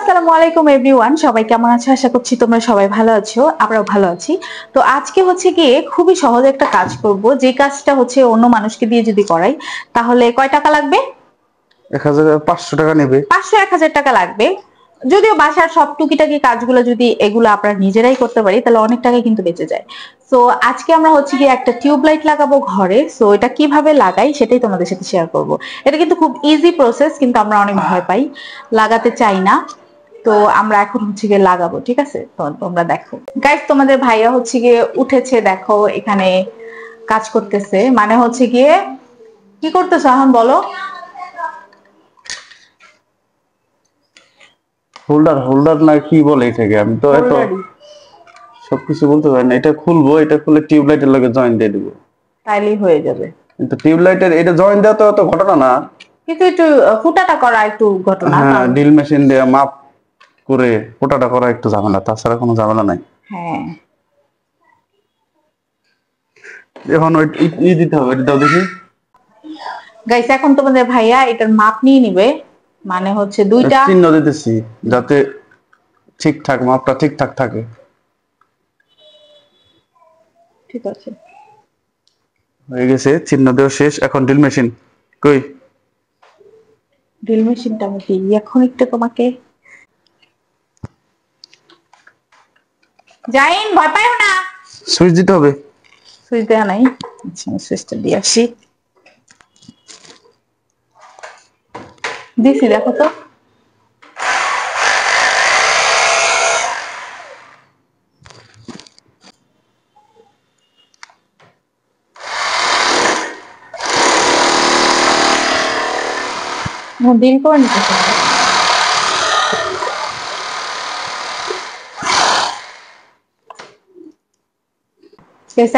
আসসালামু আলাইকুম এভরিওয়ান, সবাই কেমন আছো? আশা করছি তোমরা সবাই ভালো আছো, আমরাও ভালো আছি। তো আজকে হচ্ছে গিয়ে খুবই সহজ একটা কাজ করব, যে কাজটা হচ্ছে অন্য মানুষকে দিয়ে যদি করাই তাহলে কয় টাকা লাগবে? 1500 টাকা নেবে। 500-1000 টাকা লাগবে। যদিও বাসার সব টুকিটাকি কাজগুলো যদি এগুলো আমরা নিজেরাই করতে পারি তাহলে অনেক টাকা কিন্তু বেঁচে যায়। সো আজকে আমরা হচ্ছে গিয়ে একটা টিউবলাইট লাগাবো ঘরে। সো এটা কিভাবে লাগাই সেটাই তোমাদের সাথে শেয়ার করব। এটা কিন্তু খুব ইজি প্রসেস, কিন্তু আমরা অনেক ভয় পাই, লাগাতে চাই না। তো আমরা এখন হচ্ছে গিয়ে লাগাবো, ঠিক আছে? তো তোমরা দেখো গাইস, তোমাদের ভাইয়া হচ্ছে গিয়ে উঠেছে, দেখো এখানে কাজ করতেছে। মানে হচ্ছে গিয়ে কি করতেছো এখন বলো? হোল্ডার হোল্ডার না কি বলে এটাকে, আমি তো এত সবকিছু বলতে পারি না। এটা খুলবো, এটা খুলে টিউবলাইটের লগে জয়েন দিয়ে দিব, তাইলেই হয়ে যাবে। কিন্তু টিউবলাইটের এটা জয়েন দেওয়া তো অত ঘটনা না। কিন্তু একটু ফুটাটা করা একটু ঘটনা, হ্যাঁ, কারণ ড্রিল মেশিন দিয়ে মাপ করে ফোটাটা করা একটু ঝামেলা, তাছাড়া কোনো ঝামেলা নাই। হ্যাঁ এখন ওই দিতে হবে, এটা দাও দেখি। গাইস, এখন তোমাদের ভাইয়া এটার মাপ নিয়ে নিবে। মানে হচ্ছে দুইটা চিহ্ন দিতেছি যাতে ঠিকঠাক মাপটা ঠিকঠাক থাকে। ঠিক আছে, হয়ে গেছে, চিহ্ন দেওয়া শেষ। এখন ড্রিল মেশিন কই? ড্রিল মেশিনটা আমি দিই এখন একটু তোমাকে। জাইন, ভয় পাইও না। সুইচ দিতে হবে। সুইচ দেওয়া নাই। আচ্ছা, আমি সুইচটা দিয়ে আসি। দিছি, দেখো তো। ডিল করে নিতে হবে।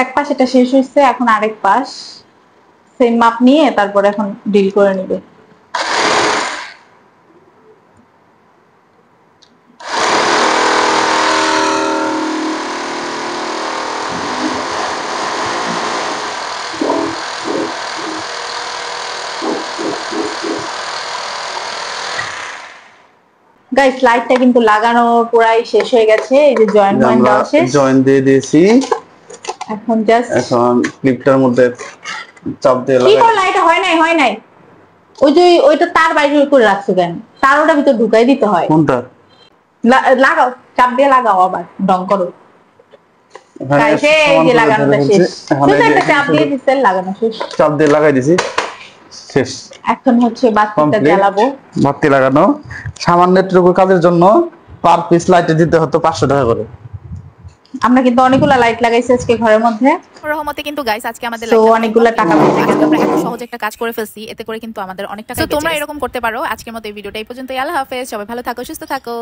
এক পাশ এটা শেষ হয়েছে, এখন আরেক পাশ সেম মাপ নিয়ে তারপর এখন ডিল করে নিবে। গাইস, লাইটটা কিন্তু লাগানো পুরাই শেষ হয়ে গেছে। এই যে জয়েন্ট দেওয়া শেষ, জয়েন দিয়ে দিয়েছি। এখন জাস্ট এখন ক্লিপটার মধ্যে চাপ দিয়ে কি লাগাই। করলা? এটা হয় নাই, হয় নাই। ওই যে ওইটা তার বাইরে করে রাখছো কেন? তার ওটা ভিতর ঢুকাই দিতে হয়। কোনটা? লাগাও, চাপ দিয়ে লাগাও, আবার ডং করো। গাইস, এই যে লাগানোটা শেষ। শুধু একটা চাপ দিয়ে দিচ্ছেন, লাগানো শেষ। চাপ দিয়ে লাগাই দিছি, শেষ। এখন হচ্ছে বাতিটা জ্বালাবো। বাতি লাগানো। সামান্য একটু কাজের জন্য পার পিস লাইটে দিতে হতো 500 টাকা করে। আমরা কিন্তু অনেকগুলো লাইট লাগাইছি আজকে ঘরের মধ্যে। রহমতে কিন্তু গাইস আজকে আমাদের অনেকগুলো টাকা বেঁচে গেল। আমরা এত সহজ একটা কাজ করে ফেলছি, এতে করে কিন্তু আমাদের অনেক টাকা। তো তোমরা এরকম করতে পারো। আজকের মতো এই ভিডিওটা এই পর্যন্তই। আল্লাহ হাফেজ, সবাই ভালো থাকো, সুস্থ থাকো।